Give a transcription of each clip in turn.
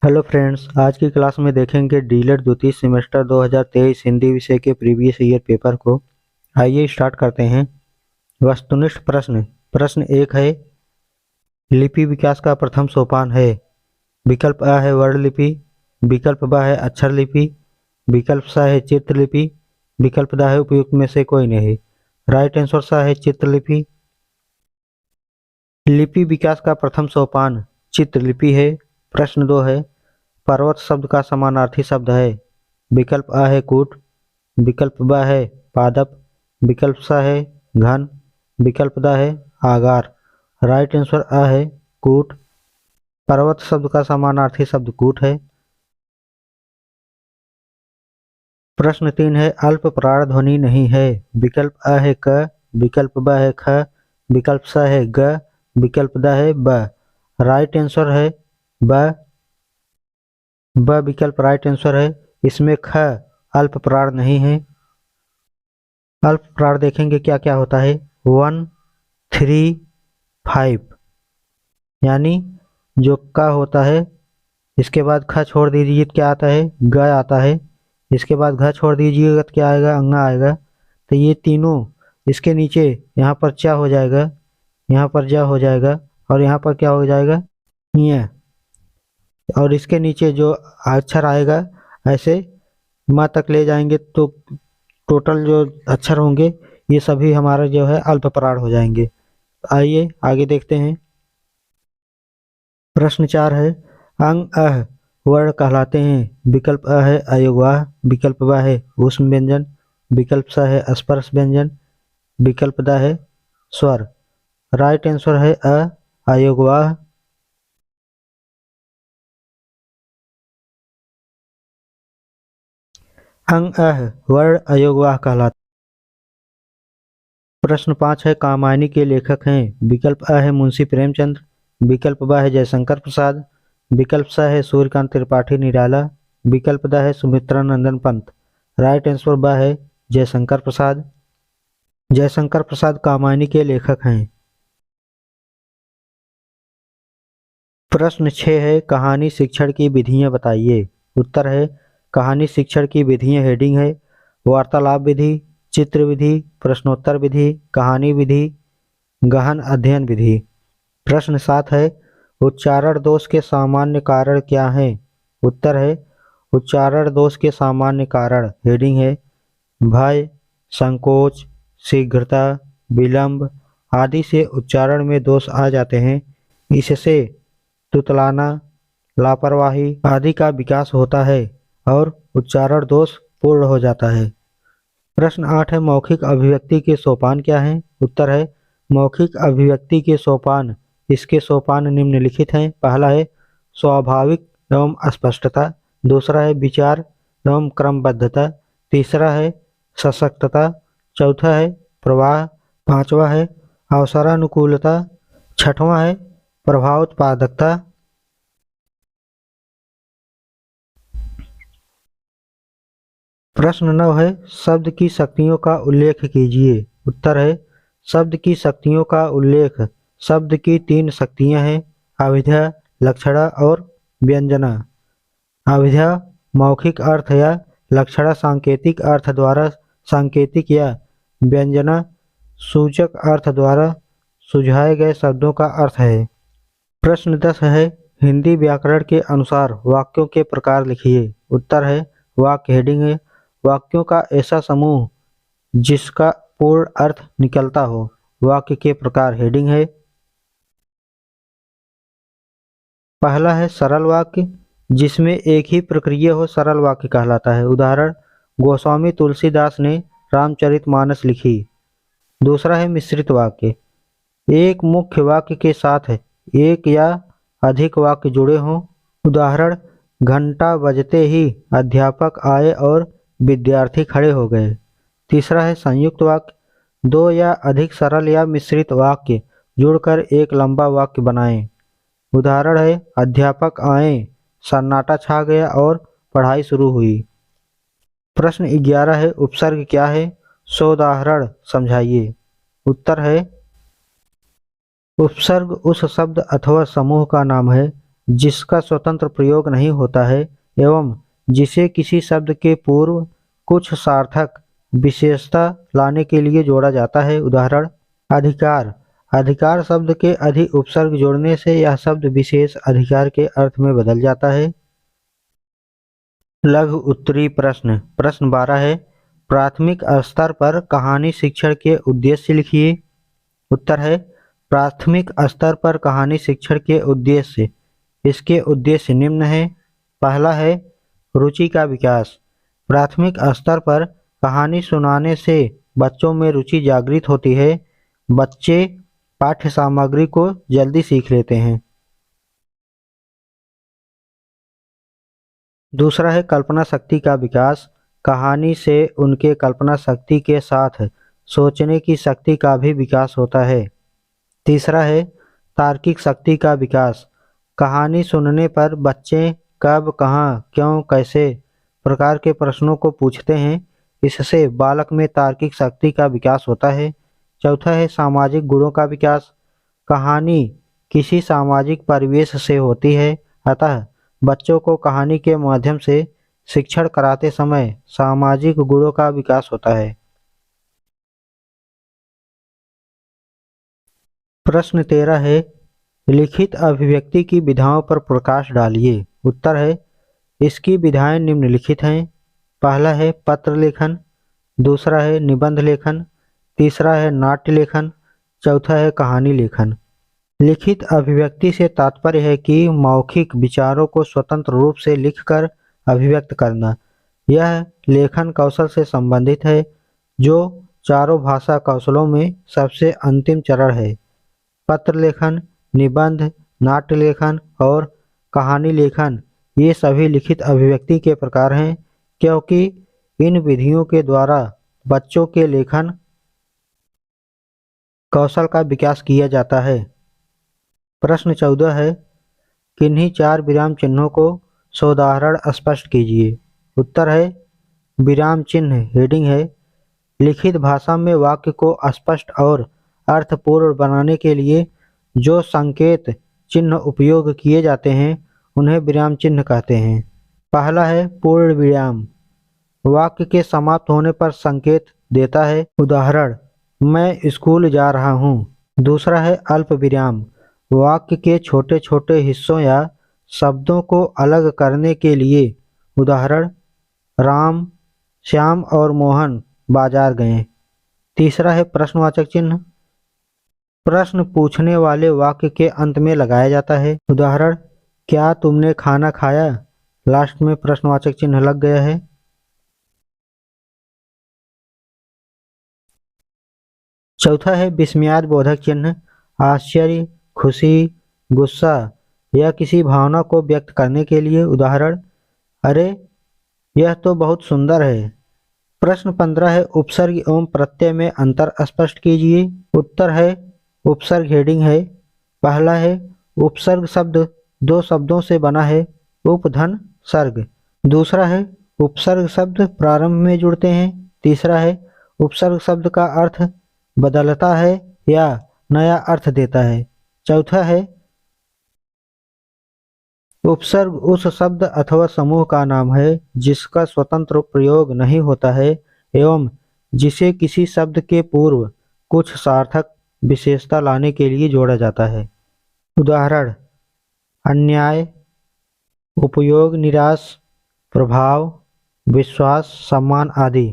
Hello friends, आज की class में देखेंगे डीलर द्वितीय सेमेस्टर 2023 हिंदी विषय के प्रीवियस ईयर पेपर को। आइए स्टार्ट करते हैं। वस्तुनिष्ठ प्रश्न। प्रश्न 1 है, लिपि विकास का प्रथम सोपान है। विकल्प अ है वर्ण लिपि, विकल्प ब है अक्षर लिपि, विकल्प स है चित्रलिपि, विकल्प द है उपयुक्त में से कोई नहीं। राइट आंसर स है चित्रलिपि। लिपि विकास का प्रथम सोपान चित्रलिपि है। प्रश्न 2 है, पर्वत शब्द का समानार्थी शब्द है। विकल्प अ है कूट, विकल्प ब है पादप, विकल्प स है घन, विकल्प द है आगार। राइट आंसर अ है कूट। पर्वत शब्द का समानार्थी शब्द कूट है। प्रश्न 3 है, अल्प प्राण ध्वनि नहीं है। विकल्प अ है क, विकल्प ब है ख, विकल्प स है ग, विकल्प द है ब। राइट आंसर है ब। ब विकल्प राइट आंसर है। इसमें ख अल्प प्राण नहीं है। अल्प प्राण देखेंगे क्या क्या होता है। 1, 3, 5 यानी जो का होता है, इसके बाद ख छोड़ दीजिए तो क्या आता है, ग आता है। इसके बाद घ छोड़ दीजिएगा तो क्या आएगा, अंगा आएगा। तो ये तीनों इसके नीचे यहाँ पर चा हो जाएगा, यहाँ पर जा हो जाएगा, और यहाँ पर क्या हो जाएगा, ये। और इसके नीचे जो अक्षर आएगा ऐसे माँ तक ले जाएंगे तो टोटल जो अक्षर होंगे ये सभी हमारे जो है अल्प प्राण हो जाएंगे। आइए आगे देखते हैं। प्रश्न 4 है, अंग अह वर्ण कहलाते हैं। विकल्प अ है अयोगवाह, विकल्प ब है ऊष्म व्यंजन, विकल्प स है स्पर्श व्यंजन, विकल्प द है स्वर। राइट आंसर है अ अयोगवाह। अंग अह वर्ण अयोगवाह कहलाते। प्रश्न 5 है, कामायनी के लेखक हैं। विकल्प अ है मुंशी प्रेमचंद, विकल्प ब है जयशंकर प्रसाद, विकल्प स है सूर्यकांत त्रिपाठी निराला, विकल्प द है सुमित्रा नंदन पंत। राइट आंसर ब है जयशंकर प्रसाद। जयशंकर प्रसाद कामायनी के लेखक हैं। प्रश्न 6 है, कहानी शिक्षण की विधियां बताइए। उत्तर है, कहानी शिक्षण की विधियां हेडिंग है, वार्तालाप विधि, चित्र विधि, प्रश्नोत्तर विधि, कहानी विधि, गहन अध्ययन विधि। प्रश्न 7 है, उच्चारण दोष के सामान्य कारण क्या हैं। उत्तर है, उच्चारण दोष के सामान्य कारण हेडिंग है, भय, संकोच, शीघ्रता, विलंब आदि से उच्चारण में दोष आ जाते हैं। इससे तुतलाना, लापरवाही आदि का विकास होता है और उच्चारण दोष पूर्ण हो जाता है। प्रश्न 8 है, मौखिक अभिव्यक्ति के सोपान क्या हैं। उत्तर है, मौखिक अभिव्यक्ति के सोपान, इसके सोपान निम्नलिखित हैं। पहला है स्वाभाविक एवं स्पष्टता, दूसरा है विचार एवं क्रमबद्धता, तीसरा है सशक्तता, चौथा है प्रवाह, पांचवा है अवसरानुकूलता, छठवां है प्रभावोत्पादकता। प्रश्न 9 है, शब्द की शक्तियों का उल्लेख कीजिए। उत्तर है, शब्द की शक्तियों का उल्लेख, शब्द की 3 शक्तियां हैं, अभिधा, लक्षणा और व्यंजना। अभिधा मौखिक अर्थ या लक्षणा सांकेतिक अर्थ द्वारा सांकेतिक या व्यंजना सूचक अर्थ द्वारा सुझाए गए शब्दों का अर्थ है। प्रश्न 10 है, हिंदी व्याकरण के अनुसार वाक्यों के प्रकार लिखिए। उत्तर है, वाक्य हेडिंग है, वाक्यों का ऐसा समूह जिसका पूर्ण अर्थ निकलता हो। वाक्य के प्रकार हेडिंग है। पहला है सरल वाक्य, जिसमें एक ही प्रक्रिया हो, सरल वाक्य कहलाता है। उदाहरण, गोस्वामी तुलसीदास ने रामचरितमानस लिखी। दूसरा है मिश्रित वाक्य, एक मुख्य वाक्य के साथ एक या अधिक वाक्य जुड़े हों। उदाहरण, घंटा बजते ही अध्यापक आए और विद्यार्थी खड़े हो गए। तीसरा है संयुक्त वाक्य, दो या अधिक सरल या मिश्रित वाक्य जुड़कर एक लंबा वाक्य बनाएं। उदाहरण है, अध्यापक आए, सन्नाटा छा गया और पढ़ाई शुरू हुई। प्रश्न 11 है, उपसर्ग क्या है, सोदाहरण समझाइए। उत्तर है, उपसर्ग उस शब्द अथवा समूह का नाम है जिसका स्वतंत्र प्रयोग नहीं होता है एवं जिसे किसी शब्द के पूर्व कुछ सार्थक विशेषता लाने के लिए जोड़ा जाता है। उदाहरण अधिकार। अधिकार शब्द के अधि उपसर्ग जोड़ने से यह शब्द विशेष अधिकार के अर्थ में बदल जाता है। लघु उत्तरी प्रश्न। प्रश्न 12 है, प्राथमिक स्तर पर कहानी शिक्षण के उद्देश्य लिखिए। उत्तर है, प्राथमिक स्तर पर कहानी शिक्षण के उद्देश्य। इसके उद्देश्य निम्न है। पहला है रुचि का विकास। प्राथमिक स्तर पर कहानी सुनाने से बच्चों में रुचि जागृत होती है। बच्चे पाठ्य सामग्री को जल्दी सीख लेते हैं। दूसरा है कल्पना शक्ति का विकास। कहानी से उनके कल्पना शक्ति के साथ सोचने की शक्ति का भी विकास होता है। तीसरा है तार्किक शक्ति का विकास। कहानी सुनने पर बच्चे कब, कहाँ, क्यों, कैसे प्रकार के प्रश्नों को पूछते हैं। इससे बालक में तार्किक शक्ति का विकास होता है। चौथा है सामाजिक गुणों का विकास। कहानी किसी सामाजिक परिवेश से होती है, अतः बच्चों को कहानी के माध्यम से शिक्षण कराते समय सामाजिक गुणों का विकास होता है। प्रश्न 13 है, लिखित अभिव्यक्ति की विधाओं पर प्रकाश डालिए। उत्तर है, इसकी विधाएं निम्नलिखित हैं। पहला है पत्र लेखन, दूसरा है निबंध लेखन, तीसरा है नाट्य लेखन, चौथा है कहानी लेखन। लिखित अभिव्यक्ति से तात्पर्य है कि मौखिक विचारों को स्वतंत्र रूप से लिखकर अभिव्यक्त करना। यह लेखन कौशल से संबंधित है, जो चारों भाषा कौशलों में सबसे अंतिम चरण है। पत्र लेखन, निबंध, नाट्य लेखन और कहानी लेखन ये सभी लिखित अभिव्यक्ति के प्रकार हैं, क्योंकि इन विधियों के द्वारा बच्चों के लेखन कौशल का विकास किया जाता है। प्रश्न 14 है, किन्हीं चार विराम चिन्हों को सोदाहरण स्पष्ट कीजिए। उत्तर है, विराम चिन्ह हेडिंग है। लिखित भाषा में वाक्य को स्पष्ट और अर्थपूर्ण बनाने के लिए जो संकेत चिन्ह उपयोग किए जाते हैं उन्हें विराम चिन्ह कहते हैं। पहला है पूर्ण विराम। वाक्य के समाप्त होने पर संकेत देता है। उदाहरण, मैं स्कूल जा रहा हूँ। दूसरा है अल्प विराम। वाक्य के छोटे छोटे हिस्सों या शब्दों को अलग करने के लिए। उदाहरण, राम, श्याम और मोहन बाजार गए। तीसरा है प्रश्नवाचक चिन्ह। प्रश्न पूछने वाले वाक्य के अंत में लगाया जाता है। उदाहरण, क्या तुमने खाना खाया? लास्ट में प्रश्नवाचक चिन्ह लग गया है। चौथा है विस्मयादिबोधक चिन्ह। आश्चर्य, खुशी, गुस्सा या किसी भावना को व्यक्त करने के लिए। उदाहरण, अरे यह तो बहुत सुंदर है। प्रश्न 15 है उपसर्ग एवं प्रत्यय में अंतर स्पष्ट कीजिए। उत्तर है, उपसर्ग हेडिंग है। पहला है उपसर्ग शब्द दो शब्दों से बना है, उपधन सर्ग। दूसरा है उपसर्ग शब्द प्रारंभ में जुड़ते हैं। तीसरा है उपसर्ग शब्द का अर्थ बदलता है या नया अर्थ देता है। चौथा है उपसर्ग उस शब्द अथवा समूह का नाम है जिसका स्वतंत्र प्रयोग नहीं होता है एवं जिसे किसी शब्द के पूर्व कुछ सार्थक विशेषता लाने के लिए जोड़ा जाता है। उदाहरण, अन्याय, उपयोग, निराश, प्रभाव, विश्वास, सम्मान आदि।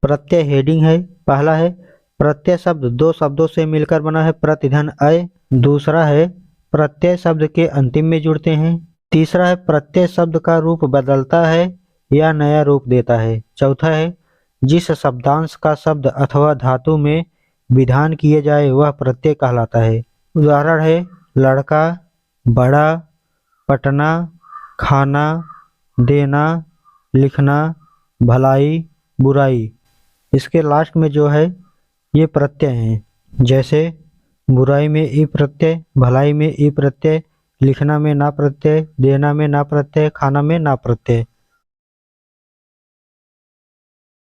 प्रत्यय हेडिंग है। पहला है प्रत्यय शब्द दो शब्दों से मिलकर बना है, प्रतिधन अय। दूसरा है प्रत्यय शब्द के अंतिम में जुड़ते हैं। तीसरा है प्रत्यय शब्द का रूप बदलता है या नया रूप देता है। चौथा है जिस शब्दांश का शब्द अथवा धातु में विधान किए जाए वह प्रत्यय कहलाता है। उदाहरण है लड़का, बड़ा, पटना, खाना, देना, लिखना, भलाई, बुराई। इसके लास्ट में जो है ये प्रत्यय हैं, जैसे बुराई में ई प्रत्यय, भलाई में ई प्रत्यय, लिखना में ना प्रत्यय, देना में ना प्रत्यय, खाना में ना प्रत्यय।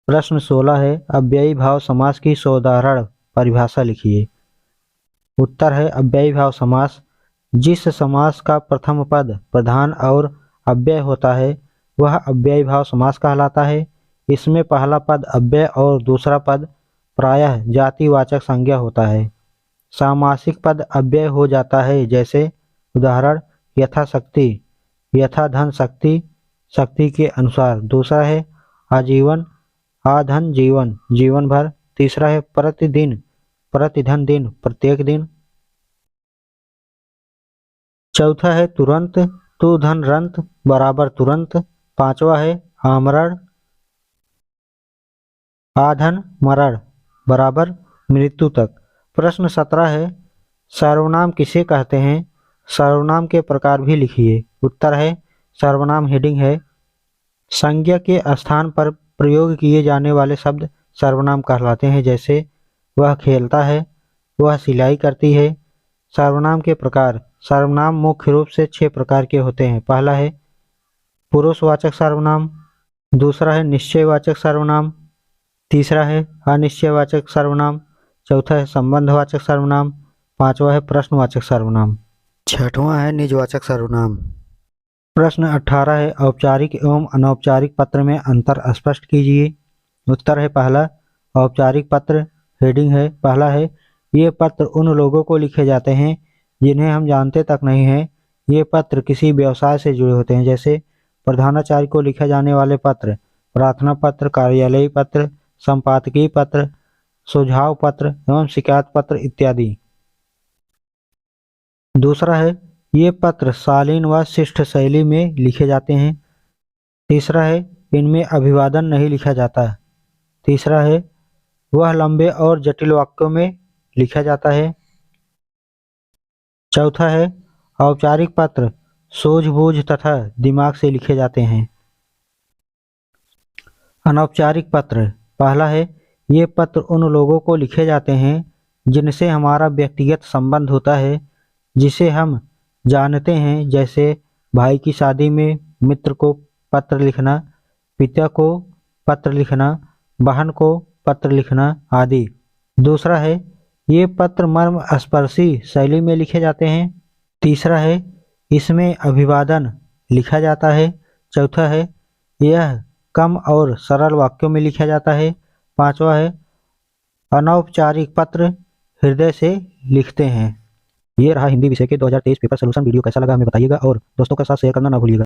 प्रश्न 16 है अव्ययी भाव समास की सोदाहरण परिभाषा लिखिए। उत्तर है अव्ययी भाव समास जिस समास का प्रथम पद प्रधान और अव्यय होता है वह अव्ययी भाव समास कहलाता है। इसमें पहला पद अव्यय और दूसरा पद प्रायः जातिवाचक संज्ञा होता है। सामासिक पद अव्यय हो जाता है, जैसे उदाहरण यथाशक्ति, यथा धन शक्ति, शक्ति के अनुसार। दूसरा है आजीवन, आधन जीवन, जीवन भर। तीसरा है प्रतिदिन, प्रतिधन दिन, प्रत्येक दिन। चौथा है तुरंत, तू धन रंत बराबर तुरंत। पांचवा है आमरण, आधन मरण बराबर मृत्यु तक। प्रश्न 17 है सर्वनाम किसे कहते हैं? सर्वनाम के प्रकार भी लिखिए। उत्तर है सर्वनाम हेडिंग है संज्ञा के स्थान पर प्रयोग किए जाने वाले शब्द सर्वनाम कहलाते हैं, जैसे वह खेलता है, वह सिलाई करती है। सर्वनाम के प्रकार। सर्वनाम मुख्य रूप से 6 प्रकार के होते हैं। पहला है पुरुषवाचक सर्वनाम, दूसरा है निश्चयवाचक सर्वनाम, तीसरा है अनिश्चयवाचक सर्वनाम, चौथा है संबंधवाचक सर्वनाम, पांचवा है प्रश्नवाचक सर्वनाम, छठवां है निजवाचक सर्वनाम। प्रश्न 18 है औपचारिक एवं अनौपचारिक पत्र में अंतर स्पष्ट कीजिए। उत्तर है पहला औपचारिक पत्र, हेडिंग है पहला है ये पत्र उन लोगों को लिखे जाते हैं जिन्हें हम जानते तक नहीं हैं। ये पत्र किसी व्यवसाय से जुड़े होते हैं, जैसे प्रधानाचार्य को लिखे जाने वाले पत्र, प्रार्थना पत्र, कार्यालयी पत्र, संपादकीय पत्र, सुझाव पत्र एवं शिकायत पत्र इत्यादि। दूसरा है ये पत्र शालीन व शिष्ट शैली में लिखे जाते हैं। तीसरा है इनमें अभिवादन नहीं लिखा जाता। तीसरा है वह लंबे और जटिल वाक्यों में लिखा जाता है। चौथा है औपचारिक पत्र सूझबूझ तथा दिमाग से लिखे जाते हैं। अनौपचारिक पत्र। पहला है ये पत्र उन लोगों को लिखे जाते हैं जिनसे हमारा व्यक्तिगत संबंध होता है, जिसे हम जानते हैं, जैसे भाई की शादी में मित्र को पत्र लिखना, पिता को पत्र लिखना, बहन को पत्र लिखना आदि। दूसरा है ये पत्र मर्म स्पर्शी शैली में लिखे जाते हैं। तीसरा है इसमें अभिवादन लिखा जाता है। चौथा है यह कम और सरल वाक्यों में लिखा जाता है। पांचवा है अनौपचारिक पत्र हृदय से लिखते हैं। ये रहा हिंदी विषय के 2023 पेपर सोल्यूशन वीडियो। कैसा लगा हमें बताइएगा और दोस्तों के साथ शेयर करना ना भूलिएगा।